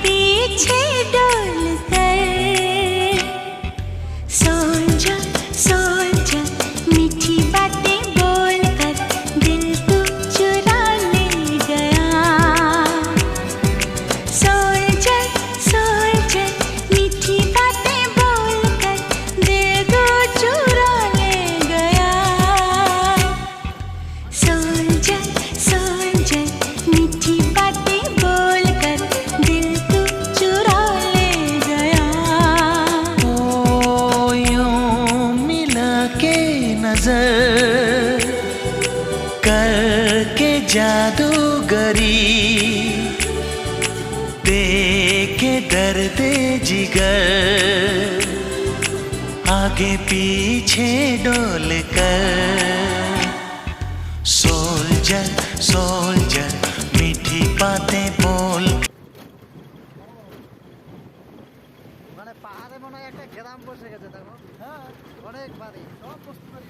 पीछे डोल कर सोल्जर सोल्जर मीठी बातें बोल कर दिल तू चुरा ले गया। सोल्जर सोल्जर मीठी बातें बोल कर दिल तू चुरा ले गया। सोल्जर सोल्जर मीठी बातें बोल कर दिल तू चुरा ले गया। ओ यूं मिला के नजर करके जादूगरी देके दर्द जिगर आगे पीछे डोल कर सोल्जर सोल्जर मीठी बातें बोल। মানে পাহাড়ে মনে হয় একটা গ্রাম বসে গেছে, দেখো। হ্যাঁ, অনেক বাড়ি, সব বসতে পারি।